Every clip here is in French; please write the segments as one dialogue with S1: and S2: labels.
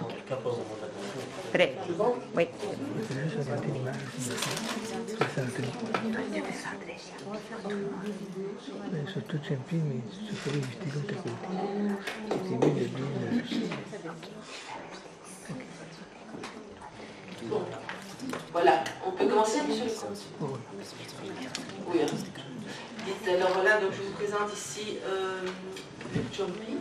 S1: En tout cas, pas au moment de la convention.
S2: Prego. Oui.
S3: Sono tutti impegni, sono visti tutti quelli. Ti vedi bene.
S4: Bon, voilà. On peut commencer, monsieur le comte? Oui. Dites, alors voilà, donc je vous présente ici Luc Ciompi.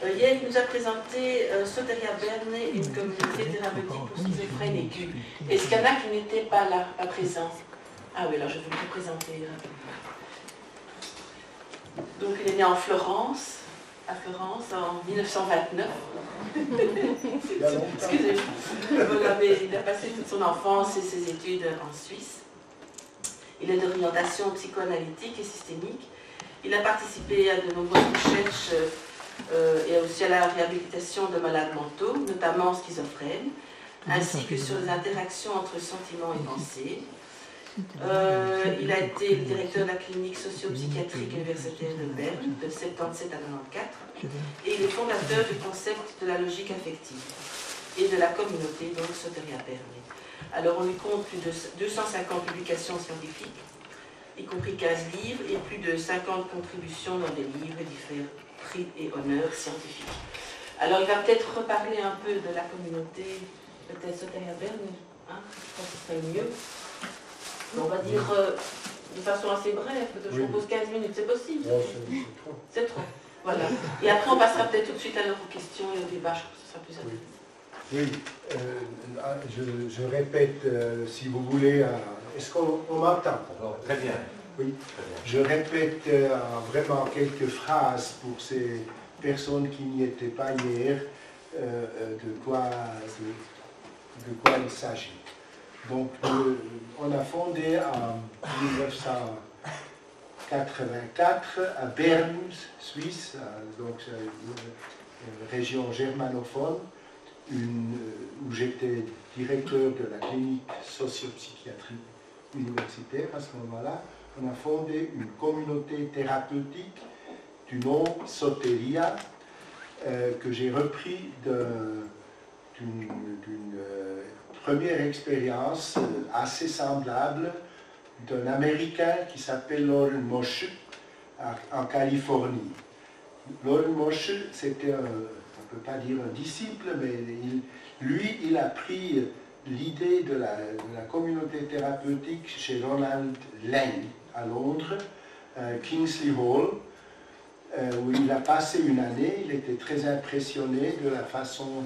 S4: Hier, il nous a présenté Soteria Berne, une communauté thérapeutique pour schizophrène aiguë. Est-ce qu'il y en a qui n'étaient pas là, pas présents? Ah oui, alors je vais vous le présenter rapidement. Donc, il est né en Florence, à Florence, en 1929. Excusez-moi. Voilà, mais il a passé toute son enfance et ses études en Suisse. Il est d'orientation psychoanalytique et systémique. Il a participé à de nombreuses recherches et aussi à la réhabilitation de malades mentaux, notamment schizophrènes, ainsi que sur les interactions entre sentiments et pensées. Il a été le directeur de la clinique socio-psychiatrique universitaire de Berne de 77 à 94 et il est fondateur du concept de la logique affective et de la communauté, donc Soteria Berne. Alors on lui compte plus de 250 publications scientifiques, y compris 15 livres et plus de 50 contributions dans des livres et différents prix et honneurs scientifiques. Alors il va peut-être reparler un peu de la communauté, peut-être Soteria Berne, hein, je pense que ce serait mieux. On va dire de façon assez brève, je vous pose 15 minutes, c'est possible?
S5: C'est trop.
S4: C'est trop, voilà. Et après on passera peut-être tout de suite à vos questions et au débat, je crois que ce sera plus intéressant.
S5: Oui, je répète, si vous voulez, est-ce qu'on m'entend?
S6: Très bien.
S5: Oui, je répète vraiment quelques phrases pour ces personnes qui n'y étaient pas hier, de quoi il s'agit. Donc, on a fondé en 1984 à Berne, Suisse, donc une région germanophone, où j'étais directeur de la clinique socio-psychiatrique universitaire à ce moment-là. On a fondé une communauté thérapeutique du nom Soteria, que j'ai repris d'une première expérience assez semblable d'un Américain qui s'appelle Loren Moshe en Californie. Loren Moshe, c'était on ne peut pas dire un disciple, mais il a pris l'idée de la communauté thérapeutique chez Ronald Lang à Londres, Kingsley Hall, où il a passé une année. Il était très impressionné de la façon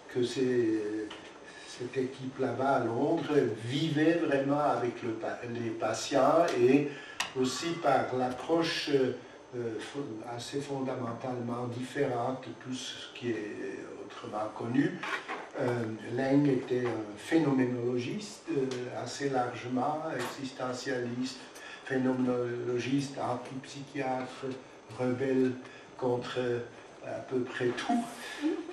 S5: que cette équipe là-bas à Londres vivait vraiment avec les patients et aussi par l'approche assez fondamentalement différente de tout ce qui est autrement connu. Lang était un phénoménologiste assez largement, existentialiste, phénoménologiste, antipsychiatre, rebelle contre à peu près tout.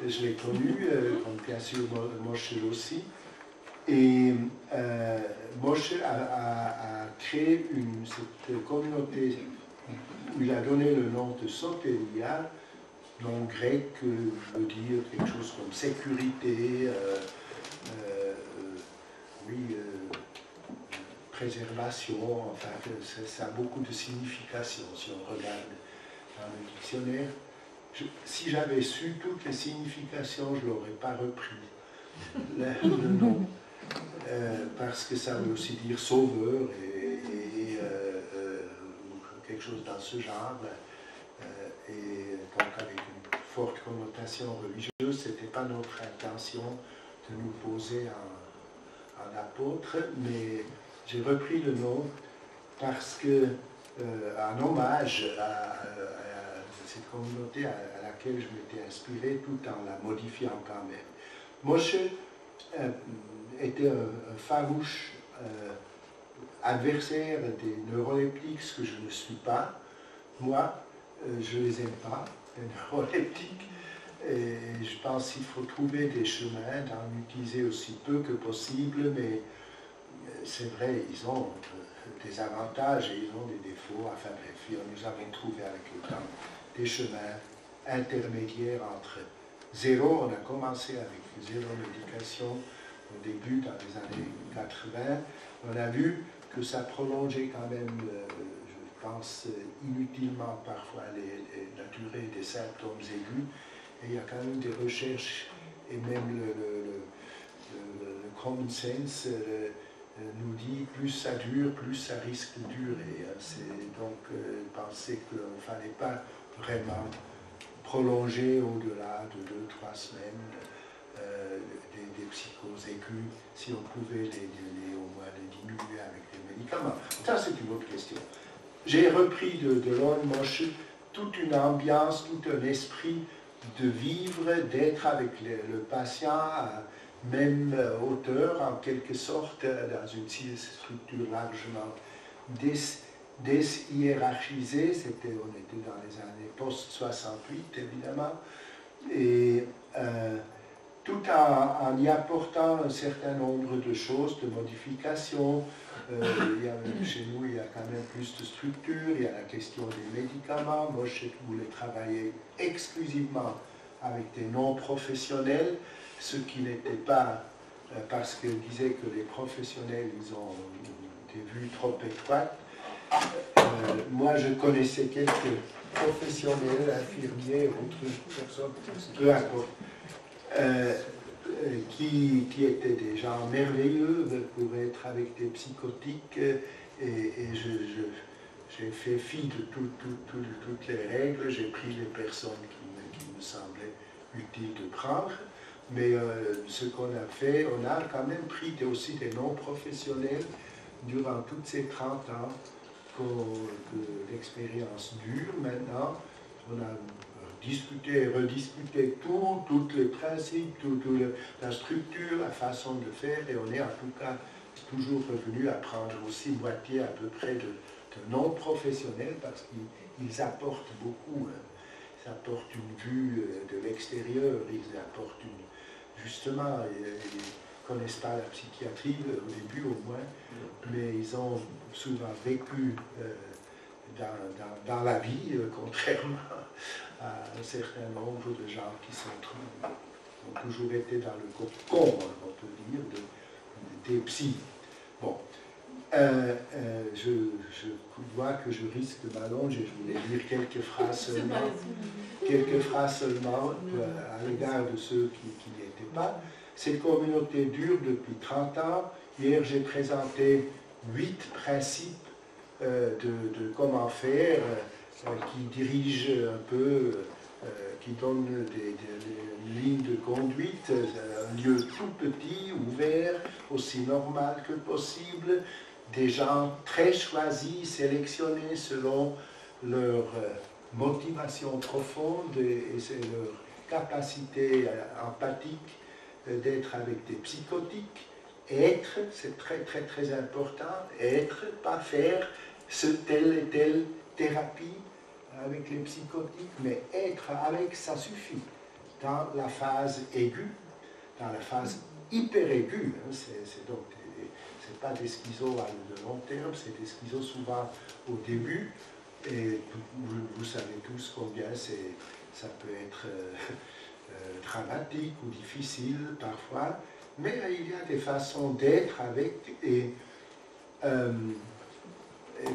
S5: Je l'ai connu, comme bien sûr Moshe aussi. Et Moshe a créé cette communauté où il a donné le nom de Soteria, nom grec veut dire quelque chose comme sécurité, préservation, enfin ça a beaucoup de significations si on regarde dans le dictionnaire. Si j'avais su toutes les significations, je ne l'aurais pas repris, le nom, parce que ça veut aussi dire sauveur et quelque chose dans ce genre, et donc avec une forte connotation religieuse. Ce n'était pas notre intention de nous poser en apôtre, mais j'ai repris le nom parce que, en hommage à cette communauté à laquelle je m'étais inspiré, tout en la modifiant quand même. Moshe était un farouche adversaire des neuroleptiques, ce que je ne suis pas. Moi, je ne les aime pas, les neuroleptiques, et je pense qu'il faut trouver des chemins d'en utiliser aussi peu que possible, mais c'est vrai, ils ont des avantages et ils ont des défauts. Enfin bref, nous avons trouvé avec le temps des chemins intermédiaires entre zéro, on a commencé avec zéro médication au début, dans les années 80. On a vu que ça prolongeait quand même, je pense, inutilement parfois la durée des symptômes aigus. Et il y a quand même des recherches, et même le common sense nous dit plus ça dure, plus ça risque de durer. Donc, penser qu'il ne fallait pas vraiment prolonger au-delà de 2-3 semaines des psychoses aiguës, si on pouvait au moins les diminuer avec les médicaments. Ça, c'est une autre question. J'ai repris de Lon Moshe toute une ambiance, tout un esprit de vivre, d'être avec le patient à même hauteur, en quelque sorte, dans une structure largement déshiérarchisée. On était dans les années post-68, évidemment, et tout en y apportant un certain nombre de choses, de modifications. Chez nous, il y a quand même plus de structure, il y a la question des médicaments. Moi, je voulais travailler exclusivement avec des non-professionnels, ce qui n'était pas parce qu'ils disaient que les professionnels, ils ont des vues trop étroites. Moi, je connaissais quelques professionnels, infirmiers, autres personnes, peu importe, qui étaient des gens merveilleux pour être avec des psychotiques, et j'ai fait fi de toutes les règles, j'ai pris les personnes qui me semblaient utiles de prendre, mais ce qu'on a fait, on a quand même pris aussi des non-professionnels durant toutes ces 30 ans que l'expérience dure maintenant. On a discuté et rediscuté tous les principes, la structure, la façon de faire, et on est en tout cas toujours revenu à prendre aussi moitié à peu près de non-professionnels, parce qu'ils apportent beaucoup. Ils apportent une vue de l'extérieur, ils apportent justement, ils ne connaissent pas la psychiatrie au début au moins, mais ils ont souvent vécu dans la vie, contrairement à un certain nombre de gens qui ont toujours été dans le cocon, on peut dire, des psys. Bon, je vois que je risque de m'allonger, je voulais dire quelques phrases seulement à l'égard de ceux qui n'y étaient pas. Cette communauté dure depuis 30 ans. Hier, j'ai présenté 8 principes de comment faire, qui dirigent un peu, qui donnent des lignes de conduite, un lieu tout petit, ouvert, aussi normal que possible, des gens très choisis, sélectionnés selon leur motivation profonde et leur capacité empathique d'être avec des psychotiques. Être, c'est très très très important, être, pas faire telle et telle thérapie avec les psychotiques, mais être avec, ça suffit. Dans la phase aiguë, dans la phase hyper aiguë, hein, c'est pas des schizos à de long terme, c'est des schizos souvent au début, et vous savez tous combien ça peut être dramatique ou difficile parfois, mais il y a des façons d'être avec, et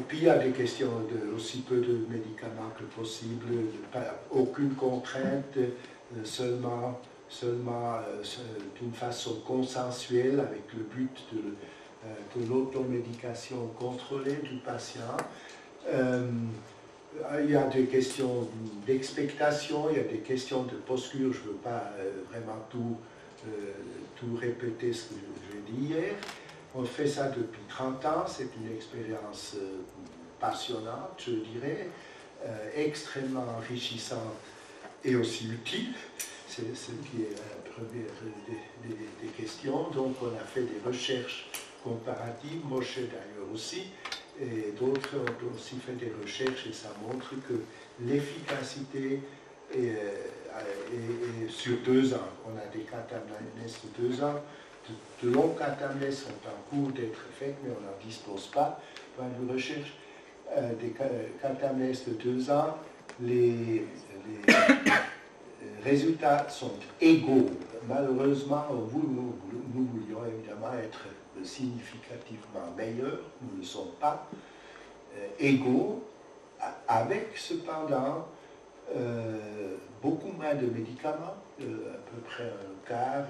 S5: puis il y a des questions de aussi peu de médicaments que possible, aucune contrainte, seulement d'une façon consensuelle, avec le but de l'automédication contrôlée du patient. Il y a des questions d'expectation, il y a des questions de posture, je ne veux pas vraiment tout répéter ce que j'ai dit hier. On fait ça depuis 30 ans, c'est une expérience passionnante, je dirais, extrêmement enrichissante et aussi utile. C'est ce qui est la première des questions. Donc on a fait des recherches comparatives, Moshe d'ailleurs aussi, et d'autres ont aussi fait des recherches, et ça montre que l'efficacité est sur 2 ans. On a des catamnèses de 2 ans. De longues catamnèses sont en cours d'être faites, mais on n'en dispose pas. Point de vue recherche, des catamnèses de 2 ans, résultats sont égaux. Malheureusement, nous voulions évidemment être significativement meilleurs, nous ne le sommes pas, égaux, avec cependant beaucoup moins de médicaments, à peu près un quart,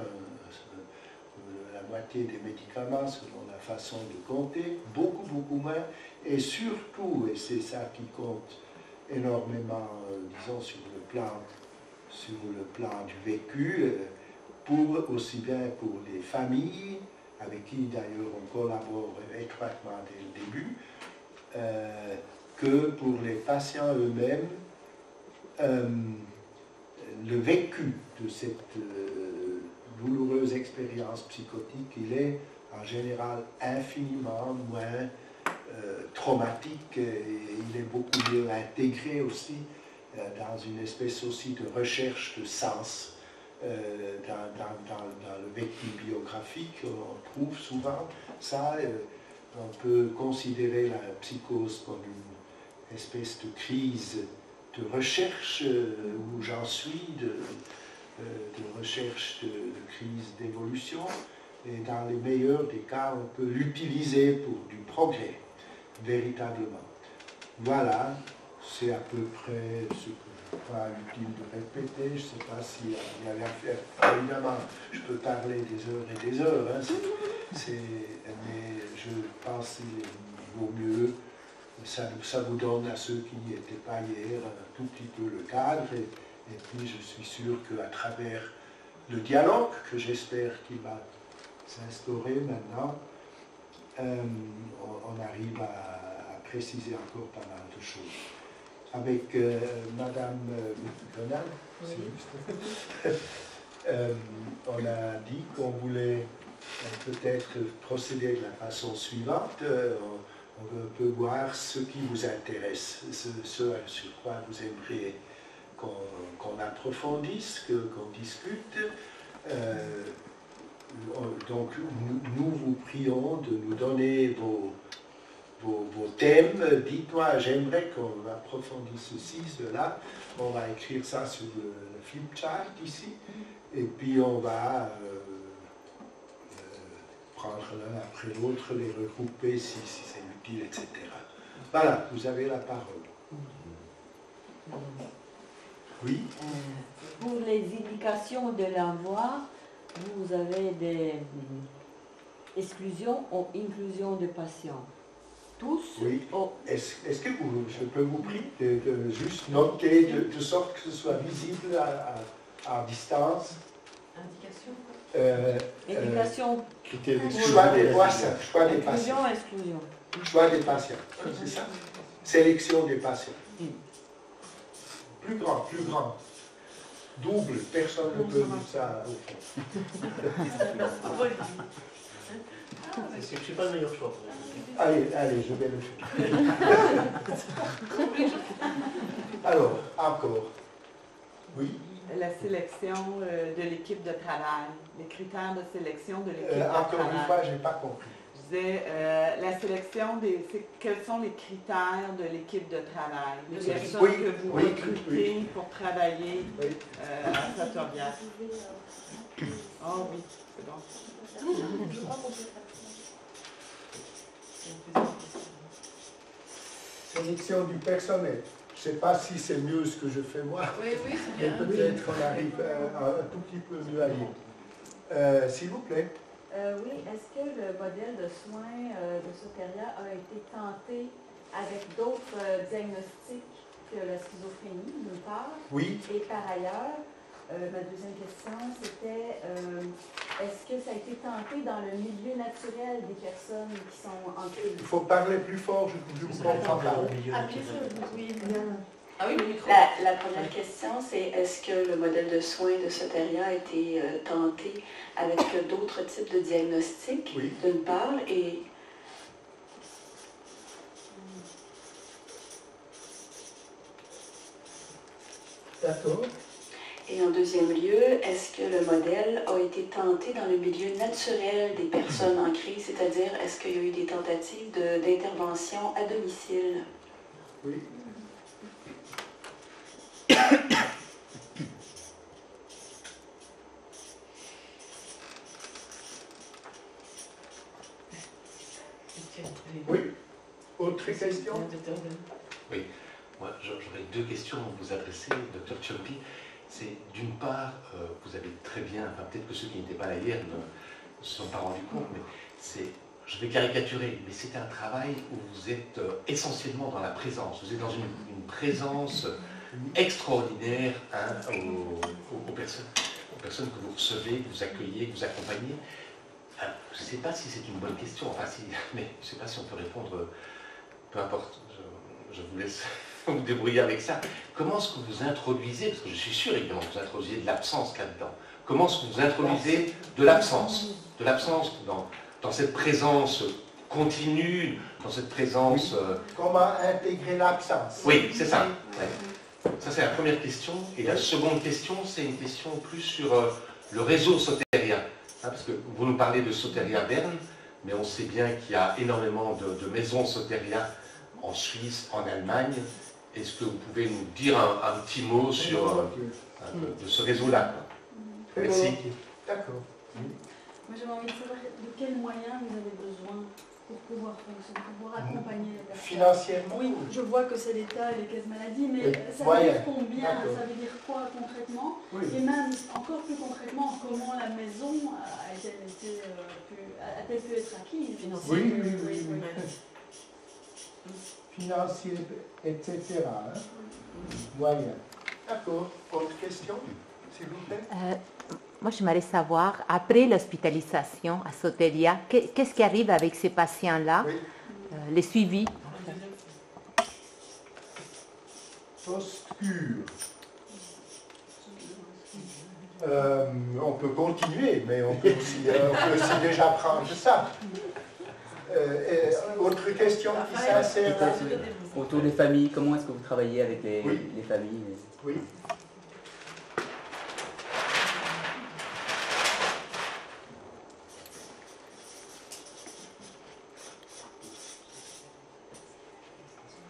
S5: la moitié des médicaments selon la façon de compter, beaucoup moins, et surtout, et c'est ça qui compte énormément, disons, sur le plan du vécu, aussi bien pour les familles, avec qui d'ailleurs on collabore étroitement dès le début, que pour les patients eux-mêmes. Le vécu de cette douloureuse expérience psychotique, il est en général infiniment moins traumatique et il est beaucoup mieux intégré aussi dans une espèce aussi de recherche de sens dans le vécu biographique. On trouve souvent ça, on peut considérer la psychose comme une espèce de crise de recherche où j'en suis, de recherche de crise d'évolution, et dans les meilleurs des cas, on peut l'utiliser pour du progrès, véritablement. Voilà, c'est à peu près ce que je crois utile de répéter. Je ne sais pas s'il y avait à faire. Évidemment, je peux parler des heures et des heures, hein, mais je pense qu'il vaut mieux. Ça vous donne à ceux qui n'y étaient pas hier un tout petit peu le cadre, et puis je suis sûr qu'à travers le dialogue, que j'espère qu'il va s'instaurer maintenant, on arrive à préciser encore pas mal de choses. Avec Madame Grenal, on a dit qu'on voulait peut-être procéder de la façon suivante. On peut voir ce qui vous intéresse, ce sur quoi vous aimeriez qu'on approfondisse, qu'on discute. Donc nous vous prions de nous donner vos thèmes. Dites-moi, j'aimerais qu'on approfondisse ceci, cela. On va écrire ça sur le flipchart ici, et puis on va prendre l'un après l'autre, les regrouper si c'est utile, etc. Voilà, vous avez la parole. Oui.
S1: Pour les indications de l'envoi, vous avez des exclusions ou inclusions de patients. Tous.
S5: Oui. Est-ce que je peux vous prier de juste noter de sorte que ce soit visible à distance?
S1: Indication.
S5: Choix des patients.
S1: Inclusion, exclusion.
S5: Choix des patients, c'est ça. Sélection des patients. Plus grand. Double, personne ne peut dire ça au fond.
S2: Je ne suis pas le meilleur choix.
S5: Allez, je vais le faire. Alors, encore. Oui.
S6: La sélection de l'équipe de travail, les critères de sélection de l'équipe de travail.
S5: Encore une fois, je n'ai pas compris.
S6: Je disais, la sélection, quels sont les critères de l'équipe de travail? Les personnes que vous recrutez pour travailler à Sartorias. Oh oui, c'est bon.
S5: Sélection du personnel. Je ne sais pas si c'est mieux ce que je fais moi.
S4: Oui, c'est bien.
S5: Mais peut-être qu'on arrive un tout petit peu mieux à lire. S'il vous plaît.
S1: Oui, est-ce que le modèle de soins de Soteria a été tenté avec d'autres diagnostics que la schizophrénie, d'une part?
S5: Oui.
S1: Et par ailleurs, ma deuxième question, c'était est-ce que ça a été tenté dans le milieu naturel des personnes qui sont en crise?
S5: Il faut parler plus fort, je vous comprends pas.
S4: Ah oui, le micro.
S7: La première question, c'est est-ce que le modèle de soins de Soteria a été tenté avec d'autres types de diagnostics,
S5: oui,
S7: d'une part, et
S5: d'accord.
S7: Et en deuxième lieu, est-ce que le modèle a été tenté dans le milieu naturel des personnes en crise, c'est-à-dire est-ce qu'il y a eu des tentatives d'intervention à domicile?
S5: Oui.
S4: question.
S5: Oui. Autre question?
S8: Oui. Moi, j'aurais deux questions à vous adresser, Dr Ciampi. C'est d'une part, vous avez très bien, enfin peut-être que ceux qui n'étaient pas là hier ne se sont pas rendus compte, mais je vais caricaturer, mais c'est un travail où vous êtes essentiellement dans la présence. Vous êtes dans une présence extraordinaire hein, aux personnes que vous recevez, que vous accueillez, que vous accompagnez. Je ne sais pas si c'est une bonne question, enfin, mais je ne sais pas si on peut répondre, peu importe, je vous laisse vous débrouiller avec ça. Comment est-ce que vous introduisez, parce que je suis sûr évidemment que vous introduisez de l'absence là-dedans, comment est-ce que vous introduisez de l'absence dans cette présence continue, dans cette présence...
S5: Comment intégrer l'absence?
S8: Oui, c'est ça. Ouais. Ça, c'est la première question. Et la seconde question, c'est une question plus sur le réseau Soteria. Hein, parce que vous nous parlez de Soteria Berne, mais on sait bien qu'il y a énormément de maisons Soteria en Suisse, en Allemagne. Est-ce que vous pouvez nous dire un petit mot sur de ce réseau-là? Merci.
S5: D'accord.
S1: Moi, j'avais envie de savoir de quels moyens vous avez besoin pour pouvoir fonctionner, pour pouvoir accompagner les personnes.
S5: Financièrement?
S1: Oui, je vois que c'est l'État et les caisses maladies, mais
S5: oui.
S1: ça veut dire combien? Ça veut dire quoi concrètement?
S5: Oui.
S1: Et même encore plus concrètement, comment la maison a-t-elle pu être acquise?
S5: Oui. Financier, etc. Hein? Moyen. D'accord. Autre question, s'il vous plaît?
S9: Moi, j'aimerais savoir, après l'hospitalisation à Soteria, qu'est-ce qui arrive avec ces patients-là,
S5: oui.
S9: Les suivis?
S5: Post-cure. On peut continuer, mais on peut aussi déjà prendre ça. Autre question qui s'insère là?
S10: Autour des familles, comment est-ce que vous travaillez avec les familles?
S5: Oui.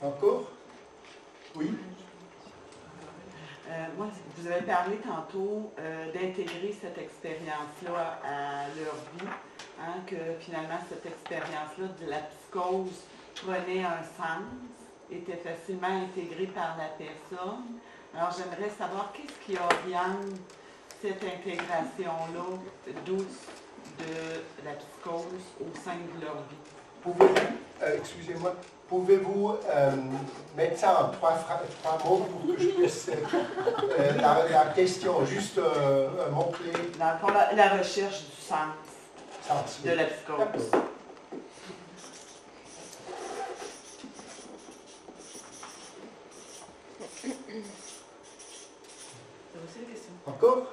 S5: Encore? Oui.
S6: Moi, vous avez parlé tantôt d'intégrer cette expérience-là à leur vie, hein, que finalement cette expérience-là de la psychose prenait un sens, était facilement intégrée par la personne. Alors j'aimerais savoir qu'est-ce qui oriente cette intégration-là douce de la psychose au sein de leur vie.
S5: Pouvez-vous, excusez-moi, pouvez-vous mettre ça en trois mots pour que je puisse... la question, juste un mot-clé.
S6: Dans le fond, la recherche du sens de la psychose.
S5: Encore?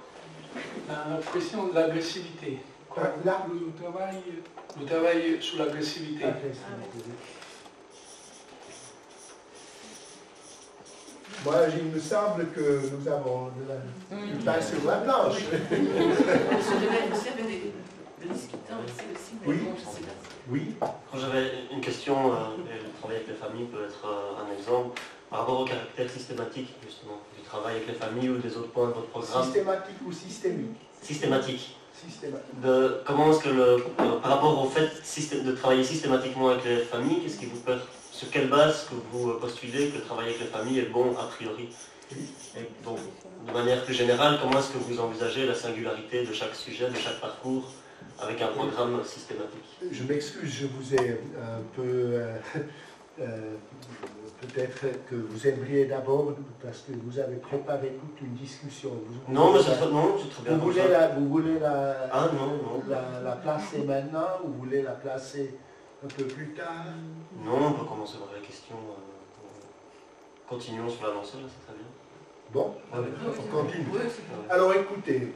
S11: La question de l'agressivité. Le travail sur l'agressivité.
S5: Moi, il me semble que nous avons du pain sur la planche. Oui. Oui.
S2: Quand j'avais une question, le travail avec les familles peut être un exemple, par rapport au caractère systématique, justement, du travail avec les familles ou des autres points de votre programme.
S5: Systématique ou systémique?
S2: Systématique.
S5: Systématique.
S2: Comment est-ce que, par rapport au fait de travailler systématiquement avec les familles, qu'est-ce qui vous peut, sur quelle base que vous postulez que travailler avec les familles est bon a priori? Et donc, de manière plus générale, comment est-ce que vous envisagez la singularité de chaque sujet, de chaque parcours, avec un programme systématique?
S5: Je m'excuse, je vous ai un peu... peut-être que vous aimeriez d'abord, parce que vous avez préparé toute une discussion.
S2: Non, mais c'est très bien.
S5: Vous voulez la placer maintenant ou vous voulez la placer un peu plus tard?
S2: Non, on peut commencer par la question. Continuons sur l'avancée, là, c'est très bien.
S5: Bon, on continue. Alors écoutez,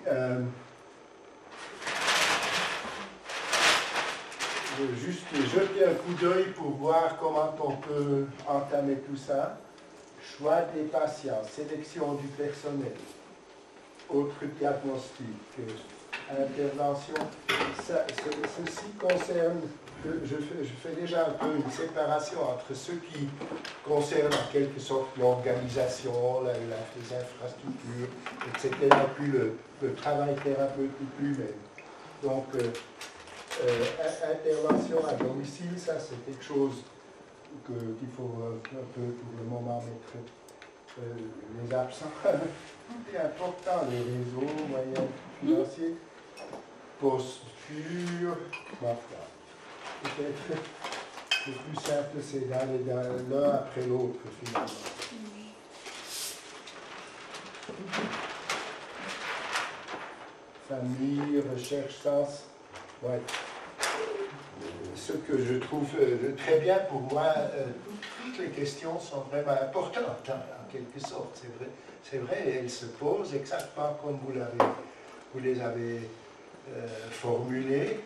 S5: juste jeter un coup d'œil pour voir comment on peut entamer tout ça. Choix des patients, sélection du personnel, autre diagnostic, intervention. Ceci concerne, je fais déjà un peu une séparation entre ce qui concerne en quelque sorte l'organisation, les infrastructures, etc., puis le travail thérapeute plus même. Donc, intervention à domicile, ça c'est quelque chose qu'il faut un peu pour le moment mettre les absents. C'est important, les réseaux, moyens financiers, posture, peut-être le plus simple c'est d'aller l'un après l'autre finalement. Famille, recherche, sens, ouais. Ce que je trouve très bien pour moi, toutes les questions sont vraiment importantes en quelque sorte, c'est vrai, elles se posent exactement comme vous les avez formulées.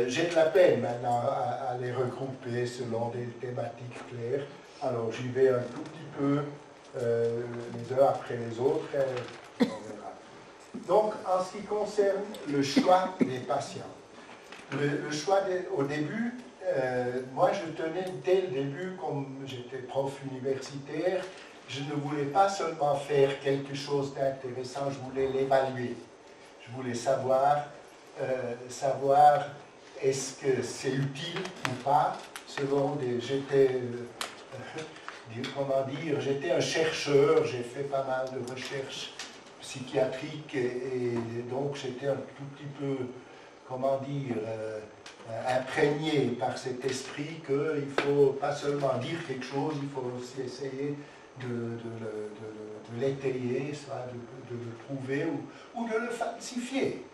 S5: J'ai de la peine maintenant à les regrouper selon des thématiques claires, alors j'y vais un tout petit peu les uns après les autres, on verra. Donc en ce qui concerne le choix des patients, le choix au début, moi je tenais dès le début, comme j'étais prof universitaire, je ne voulais pas seulement faire quelque chose d'intéressant, je voulais l'évaluer. Je voulais savoir est-ce que c'est utile ou pas, selon j'étais un chercheur, j'ai fait pas mal de recherches psychiatriques et donc j'étais un tout petit peu, imprégné par cet esprit qu'il ne faut pas seulement dire quelque chose, il faut aussi essayer de l'étayer, soit de le prouver ou de le falsifier.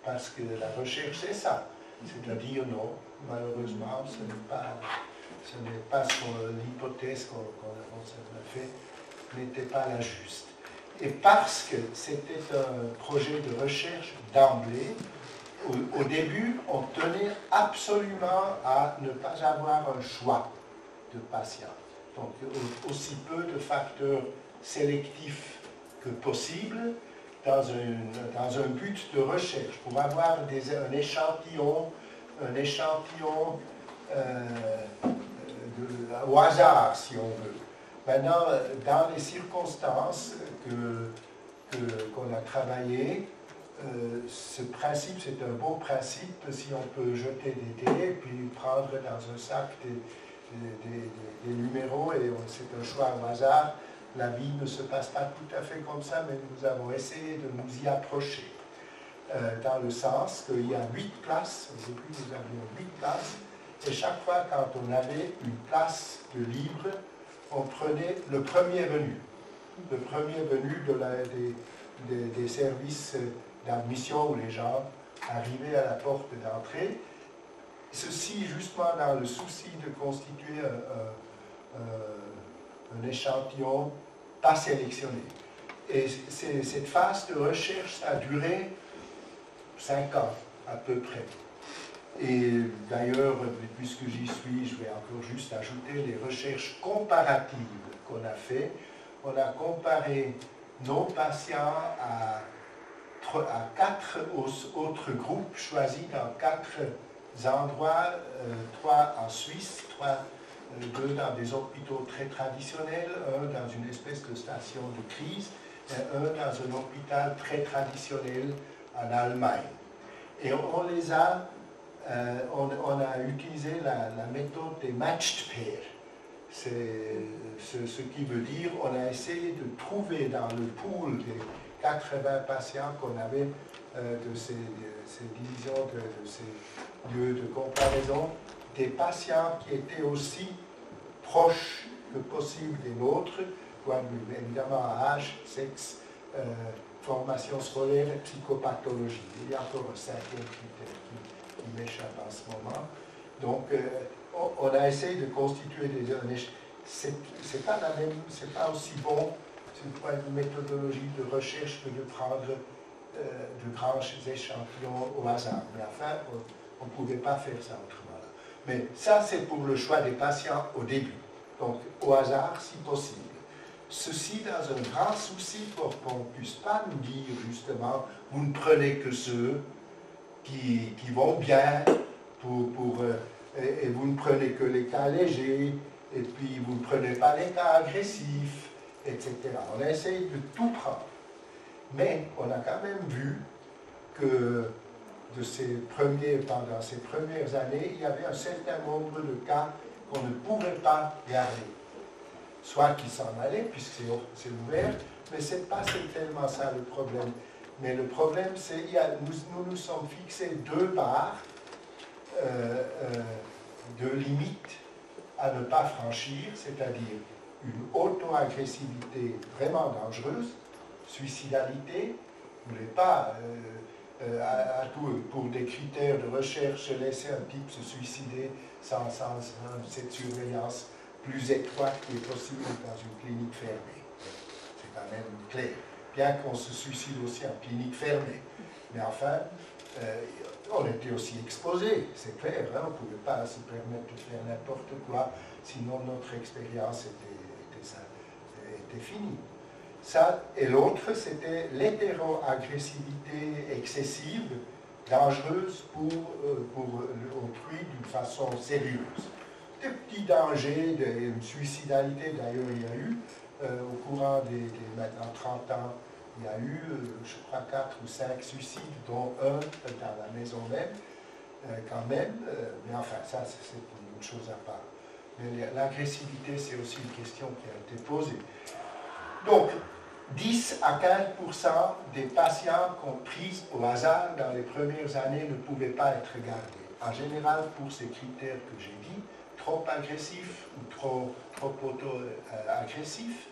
S5: Parce que la recherche, c'est ça. C'est-à-dire, non, malheureusement, ce n'est pas l'hypothèse qu'on a fait, n'était pas la juste. Et parce que c'était un projet de recherche d'emblée, au début, on tenait absolument à ne pas avoir un choix de patients. Donc, aussi peu de facteurs sélectifs que possible dans un but de recherche, pour avoir un échantillon au hasard, si on veut. Maintenant, dans les circonstances qu'on a travaillées, ce principe, c'est un beau principe, si on peut jeter des dés, puis prendre dans un sac des numéros, et c'est un choix au hasard. La vie ne se passe pas tout à fait comme ça, mais nous avons essayé de nous y approcher. Dans le sens qu'il y a 8 places, au début nous avions 8 places, et chaque fois quand on avait une place de libre, on prenait le premier venu. Le premier venu des services d'admission où les gens arrivaient à la porte d'entrée. Ceci justement dans le souci de constituer un échantillon pas sélectionné. Et cette phase de recherche a duré 5 ans à peu près. Et d'ailleurs, puisque j'y suis, je vais encore juste ajouter les recherches comparatives qu'on a fait. On a comparé nos patients à 4 autres groupes choisis dans 4 endroits, 3 en Suisse, 2 dans des hôpitaux très traditionnels, 1 dans une espèce de station de crise, et 1 dans un hôpital très traditionnel en Allemagne. Et on a utilisé la méthode des matched pairs. C'est ce qui veut dire on a essayé de trouver dans le pool des 80 patients qu'on avait de ces divisions, de ces lieux de comparaison, des patients qui étaient aussi proches que possible des nôtres, évidemment âge, sexe, formation scolaire et psychopathologie. Il y a encore un 5e critère qui m'échappe en ce moment. Donc, on a essayé de constituer des... C'est pas aussi bon sur le point de méthodologie de recherche que de prendre de grands échantillons au hasard. Mais enfin, on ne pouvait pas faire ça autrement. Mais ça, c'est pour le choix des patients au début. Donc, au hasard, si possible. Ceci dans un grand souci pour qu'on ne puisse pas nous dire, justement, vous ne prenez que ceux qui vont bien, et vous ne prenez que les cas légers, et puis vous ne prenez pas les cas agressifs, etc. On a essayé de tout prendre. Mais on a quand même vu que pendant ces premières années, il y avait un certain nombre de cas qu'on ne pouvait pas garder. Soit qu'ils s'en allaient, puisque c'est ouvert, mais ce n'est pas tellement ça le problème. Mais le problème, c'est que nous sommes fixés 2 barres de limites à ne pas franchir, c'est-à-dire une auto-agressivité vraiment dangereuse, suicidalité, vous ne voulez pas, pour des critères de recherche, laisser un type se suicider sans cette surveillance plus étroite qui est possible dans une clinique fermée. C'est quand même clair. Bien qu'on se suicide aussi en clinique fermée. Mais enfin, on était aussi exposés, c'est clair, hein, on ne pouvait pas se permettre de faire n'importe quoi, sinon notre expérience était finie. Ça, et l'autre, c'était l'hétéro-agressivité excessive, dangereuse pour autrui d'une façon sérieuse. Des petits dangers, une suicidalité, d'ailleurs il y a eu, au courant des maintenant 30 ans, il y a eu, je crois, 4 ou 5 suicides, dont un dans la maison même, quand même, mais enfin, ça c'est une chose à part. Mais l'agressivité, c'est aussi une question qui a été posée. Donc, 10 à 15% des patients qu'on pris au hasard dans les premières années ne pouvaient pas être gardés. En général, pour ces critères que j'ai dit, trop agressifs ou trop auto-agressifs,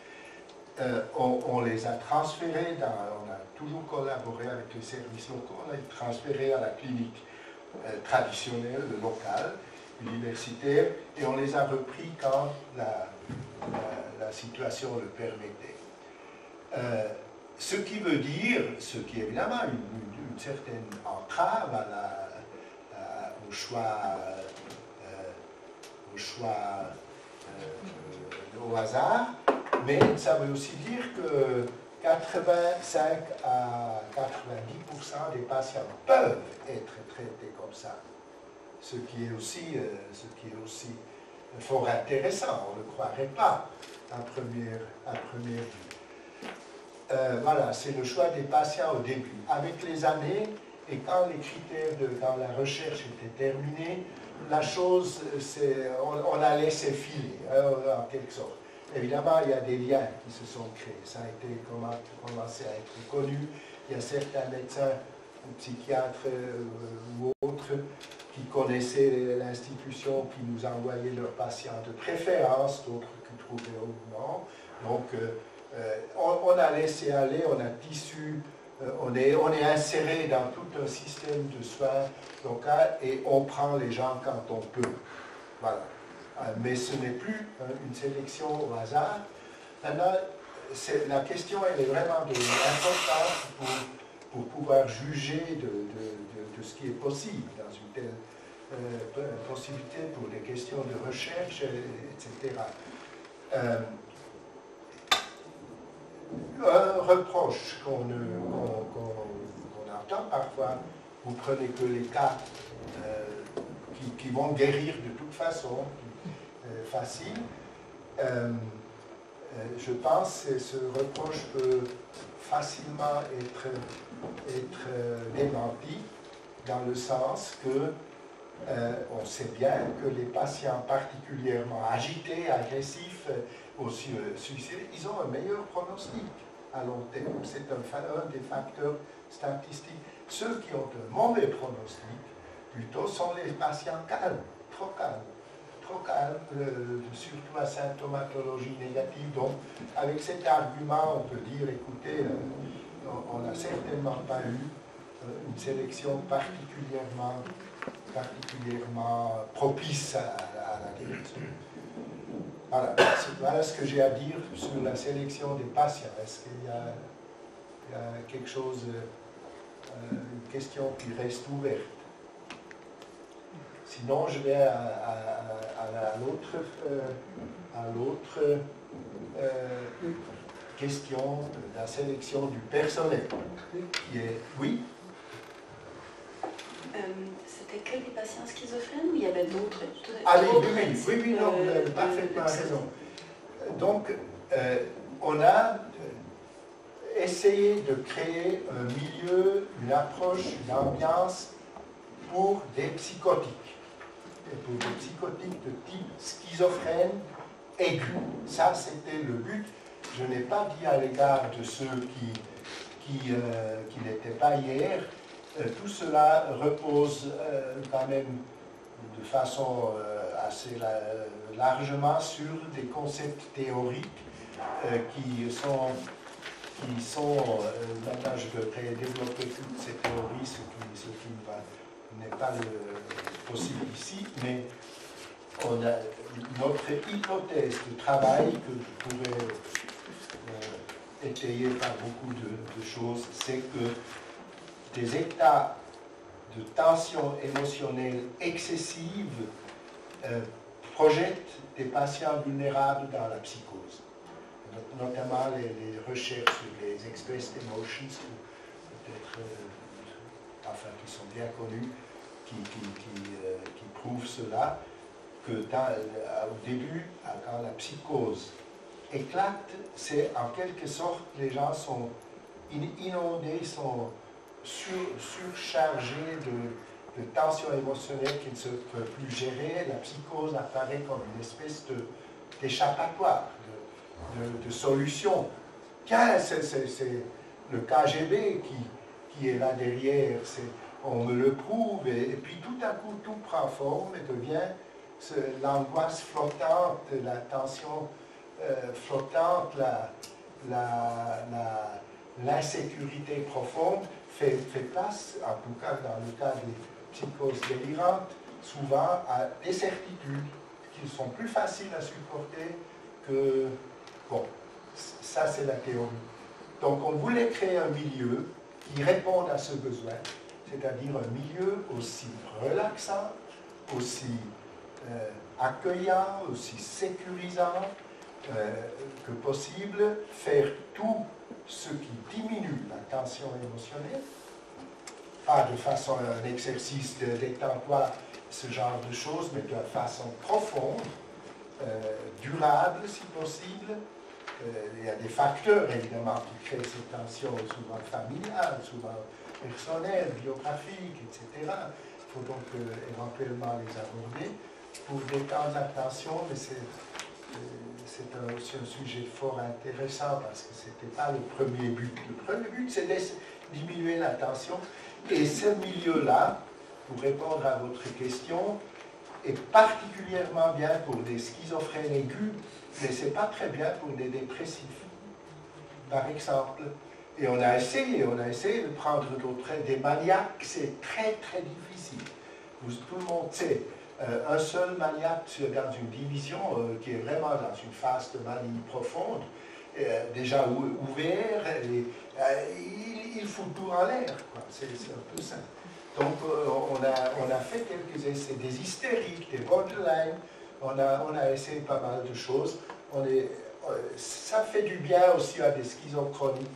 S5: on les a transférés, on a toujours collaboré avec les services locaux, on a transférés à la clinique traditionnelle, locale, universitaire, et on les a repris quand la situation le permettait. Ce qui veut dire, ce qui est évidemment une certaine entrave au choix au hasard, mais ça veut aussi dire que 85 à 90% des patients peuvent être traités comme ça, ce qui est aussi fort intéressant, on ne le croirait pas à première vue. Voilà, c'est le choix des patients au début. Avec les années, et quand les critères dans la recherche étaient terminés, la chose, on a laissé filer, en quelque sorte. Évidemment, il y a des liens qui se sont créés. Ça a été commencé à être connu. Il y a certains médecins, psychiatres ou autres qui connaissaient l'institution, qui nous envoyaient leurs patients de préférence, d'autres qui trouvaient ou non. Donc, on a laissé aller, on a tissu, on est inséré dans tout un système de soins local et on prend les gens quand on peut. Voilà. Mais ce n'est plus une sélection au hasard. Maintenant, la question elle est vraiment importante pour pouvoir juger de ce qui est possible dans une telle possibilité pour des questions de recherche, etc. Un reproche qu'on entend parfois, vous prenez que les cas qui vont guérir de toute façon, facile. Je pense que ce reproche peut facilement être démenti dans le sens que on sait bien que les patients particulièrement agités, agressifs, aussi suicidaires, ils ont un meilleur pronostic à long terme. C'est un des facteurs statistiques. Ceux qui ont un mauvais pronostic, plutôt, sont les patients calmes, trop calmes, surtout à symptomatologie négative. Donc, avec cet argument, on peut dire, écoutez, on n'a certainement pas eu une sélection particulièrement propice à la guérison. Voilà ce que j'ai à dire sur la sélection des patients. Est-ce qu'il y a quelque chose, une question qui reste ouverte? Sinon, je vais à l'autre question de la sélection du personnel, qui est, oui?
S7: C'était que les patients schizophrènes ou il y avait d'autres?
S5: Oui, non, vous avez parfaitement raison. Donc, on a essayé de créer un milieu, une approche, une ambiance pour des psychotiques. Et pour des psychotiques de type schizophrène aigu. Ça, c'était le but. Je n'ai pas dit à l'égard de ceux qui n'étaient pas hier. Tout cela repose quand même de façon assez largement sur des concepts théoriques qui sont maintenant je devrais développer toutes ces théories, ce qui n'est pas possible ici, mais on a notre hypothèse de travail que je pourrais étayer par beaucoup de choses, c'est que des états de tension émotionnelle excessive projettent des patients vulnérables dans la psychose. Notamment les recherches sur les expressed emotions, peut-être, qui sont bien connues, qui prouvent cela, que au début, quand la psychose éclate, c'est en quelque sorte, les gens sont inondés, sont surchargés de tensions émotionnelles qui ne se peuvent plus gérer. La psychose apparaît comme une espèce d'échappatoire, de solution. Tiens, c'est le KGB qui est là derrière, on me le prouve, et puis tout à coup tout prend forme et devient l'angoisse flottante, la tension flottante, l'insécurité profonde fait place, en tout cas dans le cas des psychoses délirantes, souvent à des certitudes qui sont plus faciles à supporter que... Bon, ça c'est la théorie. Donc on voulait créer un milieu qui réponde à ce besoin, c'est-à-dire un milieu aussi relaxant, aussi accueillant, aussi sécurisant que possible, faire tout ce qui diminue la tension émotionnelle, pas de façon un exercice détentoire, ce genre de choses, mais de façon profonde, durable si possible. Il y a des facteurs évidemment qui créent ces tensions, souvent familiales, souvent personnelles, biographiques, etc. Il faut donc éventuellement les aborder pour des temps d'attention, mais c'est aussi un sujet fort intéressant parce que ce n'était pas le premier but. Le premier but, c'est de diminuer la tension. Et ce milieu-là, pour répondre à votre question, est particulièrement bien pour des schizophrènes aigus, mais ce n'est pas très bien pour des dépressifs, par exemple. Et on a essayé de prendre d'autres, des maniaques, c'est très très difficile. Tout le monde sait, un seul maniaque dans une division qui est vraiment dans une phase de manie profonde, déjà ouvert, il fout tout en l'air, c'est un peu ça. Donc on a fait quelques essais, des hystériques, des borderline, on a essayé pas mal de choses. Ça fait du bien aussi à des schizophrènes,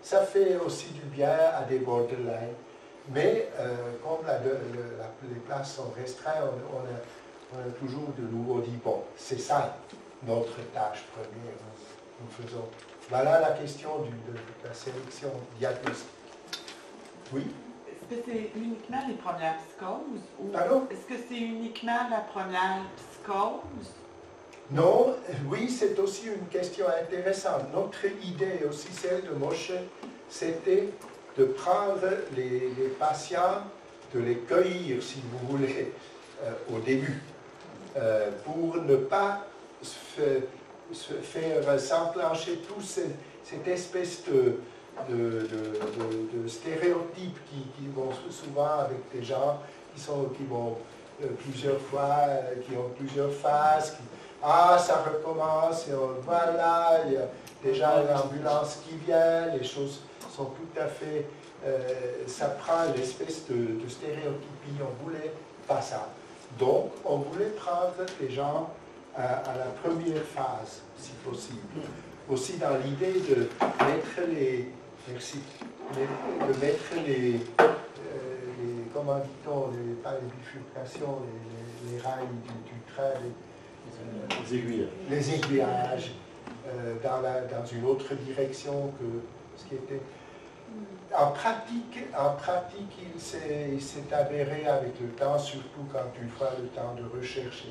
S5: ça fait aussi du bien à des borderline. Mais comme les places sont restreintes, on a toujours de nouveau dit, bon, c'est ça notre tâche première, nous faisons. Voilà la question de la sélection diagnostique. Oui?
S6: Est-ce que c'est uniquement les premières psychoses? Ou
S5: pardon?
S6: Est-ce que c'est uniquement la première psychose?
S5: Non, oui, c'est aussi une question intéressante. Notre idée, aussi celle de Moshe, c'était de prendre les patients, de les cueillir, si vous voulez, au début, pour ne pas faire s'enclencher toute cette espèce de stéréotypes qui vont souvent avec des gens qui vont plusieurs fois, qui ont plusieurs phases, ça recommence, et voilà, il y a déjà l'ambulance qui vient, les choses sont tout à fait, ça prend l'espèce de stéréotypie, on voulait pas ça. Donc, on voulait prendre les gens à la première phase, si possible. Aussi dans l'idée de mettre les comment dit-on, pas les bifurcations, les rails du train,
S2: les aiguillages.
S5: Les aiguillages dans une autre direction que ce qui était. En pratique, il s'est avéré avec le temps, surtout quand une fois le temps de recherche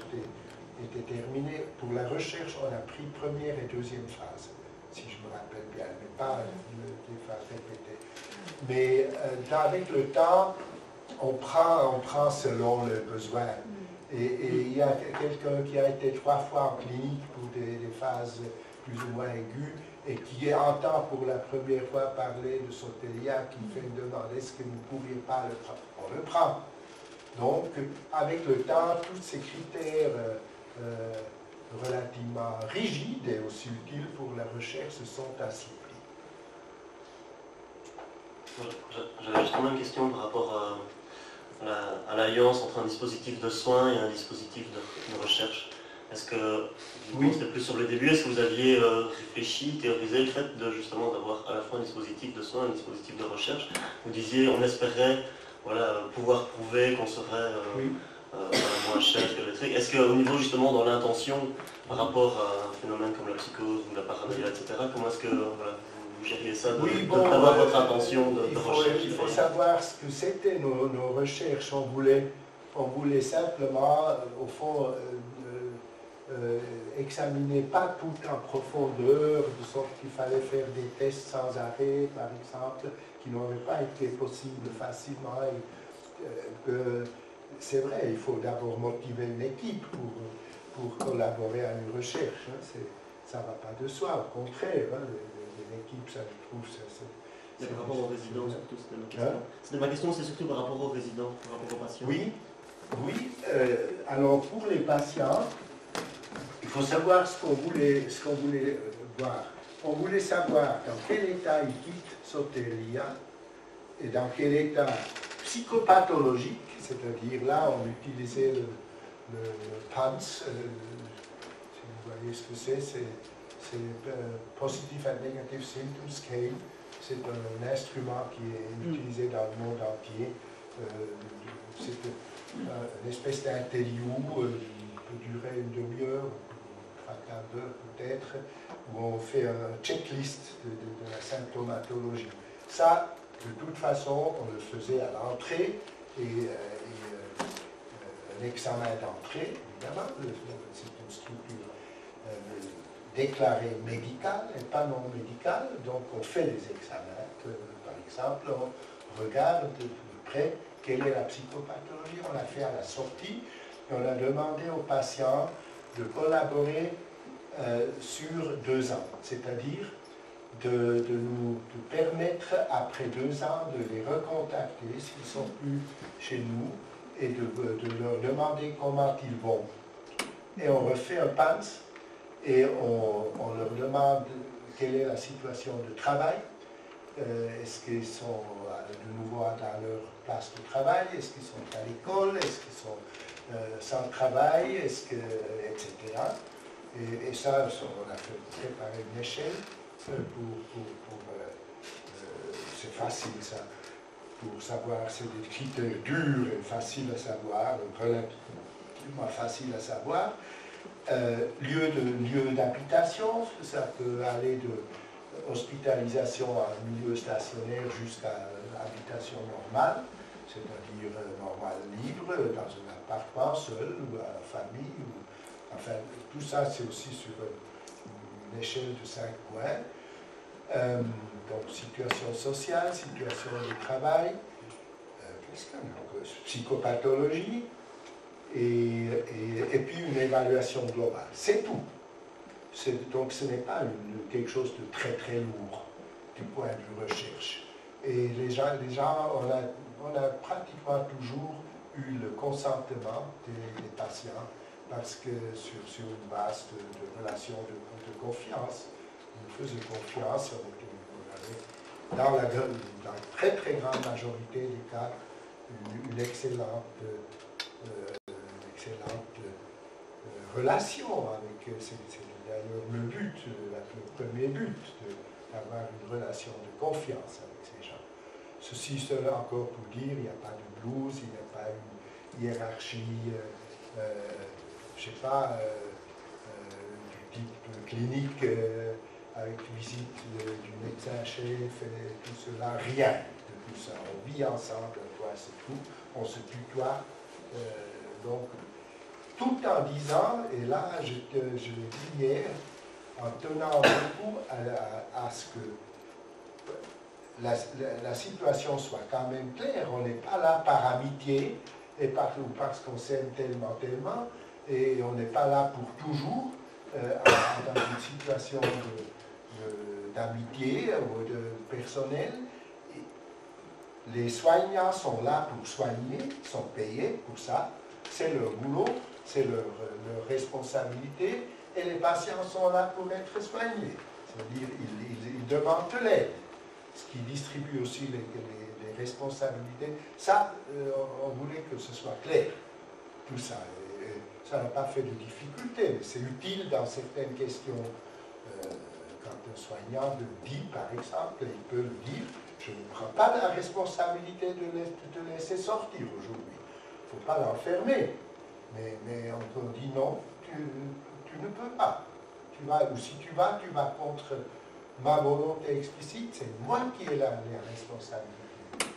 S5: était terminé. Pour la recherche, on a pris première et deuxième phase, si je me rappelle bien, mais pas des phases répétées. Mais avec le temps, on prend selon le besoin. Et il y a quelqu'un qui a été 3 fois en clinique pour des phases plus ou moins aiguës, et qui entend pour la première fois parler de Sotelia, qui fait une demande, est-ce que vous ne pourriez pas le prendre? On le prend. Donc, avec le temps, tous ces critères relativement rigides et aussi utiles pour la recherche se sont assouplis.
S2: J'avais justement une question par rapport à l'alliance entre un dispositif de soins et un dispositif de recherche. Est-ce que, c'était plus sur le début, est-ce que vous aviez réfléchi, théorisé le fait de justement d'avoir à la fois un dispositif de soins et un dispositif de recherche? Vous disiez, on espérait pouvoir prouver qu'on serait moins cher que le truc. Est-ce qu'au niveau justement dans l'intention, par rapport à un phénomène comme la psychose ou la paranoïa, etc., comment est-ce que vous gériez ça, d'avoir votre intention de recherche?
S5: Il faut savoir ce que c'était nos recherches. On voulait simplement, au fond, examiner pas tout en profondeur, de sorte qu'il fallait faire des tests sans arrêt, par exemple, qui n'auraient pas été possibles facilement. C'est vrai, il faut d'abord motiver une équipe pour collaborer à une recherche. Hein. Ça ne va pas de soi, au contraire. Hein, une équipe, ça je trouve...
S2: C'est par rapport aux résidents, surtout, c'était ma question. C'était ma question, c'est surtout par rapport aux résidents, par rapport aux patients.
S5: Oui. Alors, pour les patients, il faut savoir ce qu'on voulait voir. On voulait savoir dans quel état ils quittent Sotelia et dans quel état psychopathologique, c'est-à-dire là, on utilisait le PANS, si vous voyez ce que c'est Positive and Negative Symptom Scale. C'est un instrument qui est utilisé dans le monde entier. C'est une espèce d'interview qui peut durer une demi-heure, 3 quarts d'heure peut-être, où on fait un checklist de la symptomatologie. Ça, de toute façon, on le faisait à l'entrée et un examen d'entrée, évidemment, c'est une structure déclarée médicale et pas non médicale, donc on fait des examens. Par exemple, on regarde de près quelle est la psychopathologie, on l'a fait à la sortie et on a demandé aux patients de collaborer sur 2 ans, c'est-à-dire de nous permettre, après 2 ans, de les recontacter s'ils ne sont plus chez nous et de leur demander comment ils vont. Et on refait un PANS et on leur demande quelle est la situation de travail. Est-ce qu'ils sont de nouveau dans leur place de travail? Est-ce qu'ils sont à l'école? Est-ce qu'ils sont sans travail? Etc. Et ça, on a fait préparer une échelle c'est facile ça, pour savoir, c'est des critères durs et faciles à savoir, relativement faciles à savoir. Lieu d'habitation, ça peut aller de hospitalisation à milieu stationnaire jusqu'à habitation normale, c'est-à-dire normale libre, dans un appartement seul ou en famille. Enfin, tout ça, c'est aussi sur une échelle de 5 points. Donc, situation sociale, situation de travail, psychopathologie, et puis une évaluation globale. C'est tout. Donc ce n'est pas quelque chose de très très lourd du point de vue recherche. Et les gens on a pratiquement toujours eu le consentement des patients parce que sur une base de relation de confiance, on nous faisait confiance, on avait dans la très très grande majorité des cas une excellente relation avec, c'est d'ailleurs le but, le premier but, d'avoir une relation de confiance avec ces gens. Cela encore pour dire, il n'y a pas de blues, il n'y a pas une hiérarchie, je ne sais pas, du type clinique avec visite du médecin-chef et tout cela, rien. tout ça. On vit ensemble, quoi, c'est tout. On se tutoie. Donc, tout en disant, et là, je le dis hier, en tenant beaucoup à ce que la situation soit quand même claire. On n'est pas là par amitié ou parce qu'on s'aime tellement, et on n'est pas là pour toujours dans une situation d'amitié ou de personnel. Les soignants sont là pour soigner, sont payés pour ça. C'est leur boulot, c'est leur responsabilité, et les patients sont là pour être soignés. C'est-à-dire ils demandent de l'aide, ce qui distribue aussi les responsabilités. Ça, on voulait que ce soit clair, tout ça. Et ça n'a pas fait de difficulté, mais c'est utile dans certaines questions. Quand un soignant le dit, par exemple, il peut le dire, je ne prends pas la responsabilité de te laisser sortir aujourd'hui. Il ne faut pas l'enfermer. Mais on dit non, tu ne peux pas. Ou si tu vas contre ma volonté explicite, c'est moi qui ai la responsabilité.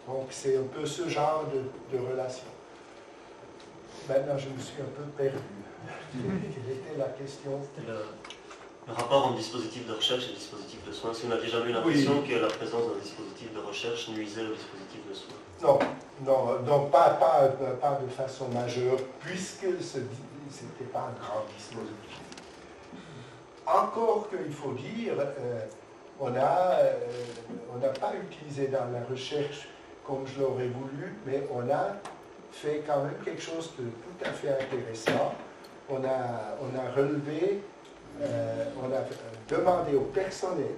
S5: Donc c'est un peu ce genre de relation. Maintenant, je me suis un peu perdu. Quelle était la question?
S2: C'était le rapport entre dispositif de recherche et dispositif de soins. Si vous n'aviez jamais eu l'impression que la présence d'un dispositif de recherche nuisait au dispositif de soins?
S5: Non, pas de façon majeure, puisque ce n'était pas un grand dispositif. Encore qu'il faut dire, on n'a pas utilisé dans la recherche comme je l'aurais voulu, mais on a fait quand même quelque chose de tout à fait intéressant. On a relevé, on a demandé au personnel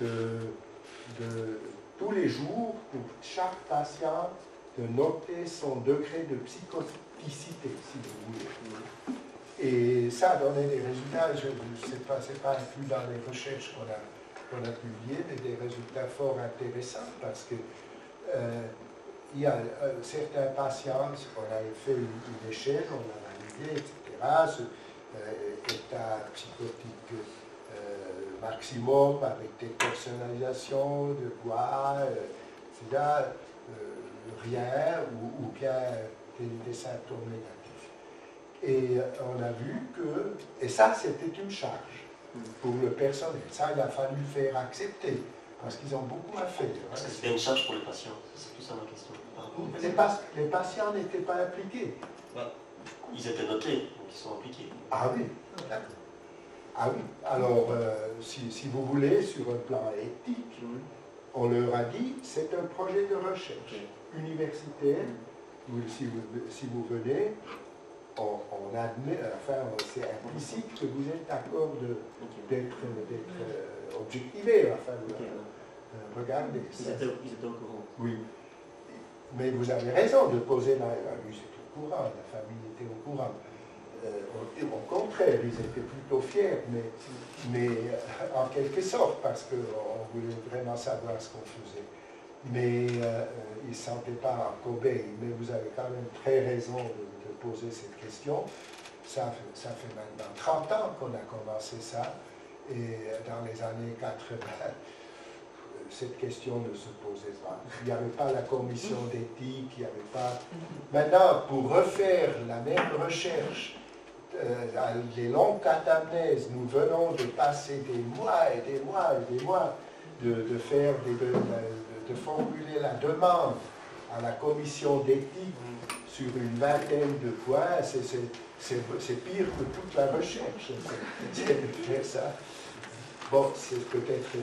S5: de tous les jours, pour chaque patient, de noter son degré de psychoticité, si vous voulez. Et ça a donné des résultats, c'est pas inclus dans les recherches qu'on a publiées, mais des résultats fort intéressants, parce que il y a certains patients, on avait fait une échelle, on a validé, etc., état psychotique maximum avec des personnalisations de voix, etc., rien, ou bien des symptômes négatifs. Et on a vu que, et ça c'était une charge pour le personnel, ça il a fallu le faire accepter, parce qu'ils ont beaucoup à faire.
S2: Est-ce que c'était une charge pour les patients? C'est plus ça ma question.
S5: Les patients n'étaient pas impliqués.
S2: Ils étaient notés, donc ils sont impliqués.
S5: Ah oui, d'accord. Ah oui, alors si vous voulez, sur un plan éthique, on leur a dit, c'est un projet de recherche universitaire, si vous venez, on admet, enfin c'est implicite que vous êtes d'accord d'être objectivé, enfin, regardez.
S2: Ils étaient au courant.
S5: Oui, mais vous avez raison de poser lui c'est au courant, la famille était au courant. Au contraire, ils étaient plutôt fiers, mais en quelque sorte, parce qu'on voulait vraiment savoir ce qu'on faisait. Mais ils ne se sentaient pas en cobaye. Mais vous avez quand même très raison de poser cette question. Ça fait maintenant 30 ans qu'on a commencé ça, et dans les années 80, cette question ne se posait pas. Il n'y avait pas la commission d'éthique, il n'y avait pas... Maintenant, pour refaire la même recherche, les longues catamnèses, nous venons de passer des mois et des mois et des mois de faire de formuler la demande à la commission d'éthique sur une vingtaine de points, c'est pire que toute la recherche, c'est de faire ça. Bon, c'est peut-être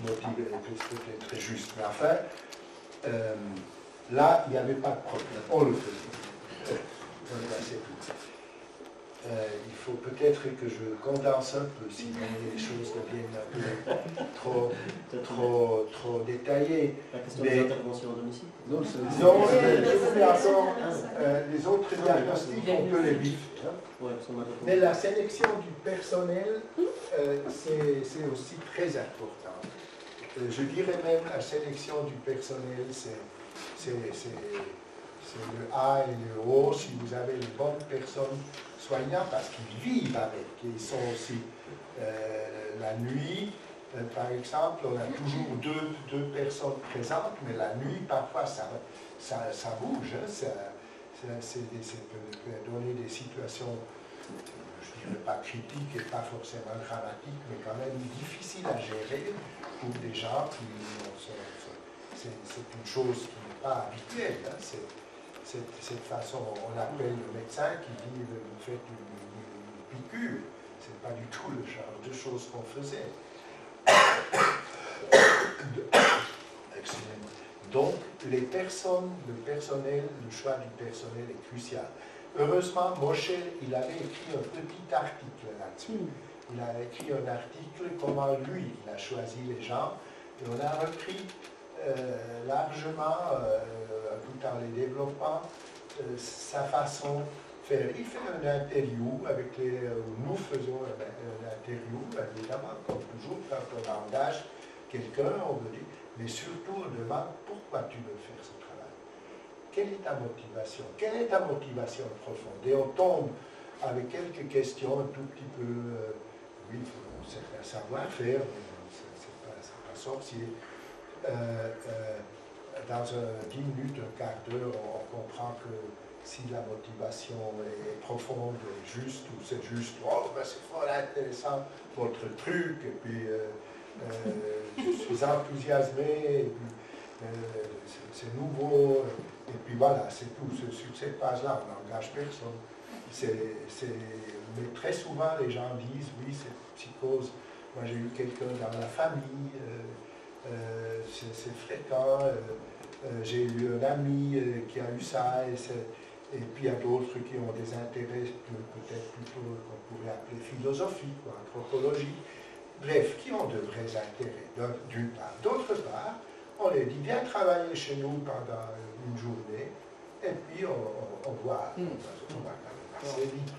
S5: motivé, peut-être juste, mais enfin, là, il n'y avait pas de problème, on le faisait. C'est tout. Il faut peut-être que je condense un peu, sinon les choses deviennent un peu trop détaillées.
S2: La question des interventions au domicile?
S5: Non, je voulais encore les autres diagnostics, on peut les vivre. Mais la sélection du personnel, c'est aussi très important. Je dirais même la sélection du personnel, c'est le A et le O, si vous avez les bonnes personnes soignants, parce qu'ils vivent avec, ils sont aussi la nuit, Par exemple, on a toujours deux personnes présentes, mais la nuit, parfois, ça bouge. Hein, ça peut donner des situations, je ne dirais pas critiques et pas forcément dramatiques, mais quand même difficiles à gérer pour des gens qui... C'est une chose qui n'est pas habituelle. Hein, cette façon, on appelle le médecin qui dit « vous faites une piqûre ». Ce n'est pas du tout le genre de choses qu'on faisait. Donc, le choix du personnel est crucial. Heureusement, Moshe, il avait écrit un petit article là-dessus. Il a écrit un article, comment lui, il a choisi les gens, et on a repris largement, tout en les développant, sa façon de faire. Il fait une interview avec nous faisons une interview, évidemment, comme toujours, quand on engage quelqu'un, on veut dire, mais surtout on demande pourquoi tu veux faire ce travail. Quelle est ta motivation? Quelle est ta motivation profonde? Et on tombe avec quelques questions un tout petit peu, oui, il faut un certain savoir-faire, mais c'est pas sorcier. Dans 10 minutes, un quart d'heure, on comprend que si la motivation est profonde et juste, ou c'est juste, oh, ben c'est fort intéressant, votre truc, et puis je suis enthousiasmé, et puis c'est nouveau, et puis voilà, c'est tout. Sur cette page-là, on n'engage personne. Mais très souvent, les gens disent, oui, c'est psychose. Moi, j'ai eu quelqu'un dans la famille, c'est fréquent. J'ai eu un ami qui a eu ça, et puis il y a d'autres qui ont des intérêts peut-être plutôt qu'on pourrait appeler philosophiques ou anthropologie. Bref, qui ont de vrais intérêts, d'une part. D'autre part, on les dit, viens travailler chez nous pendant une journée, et puis on voit, on va quand même assez vite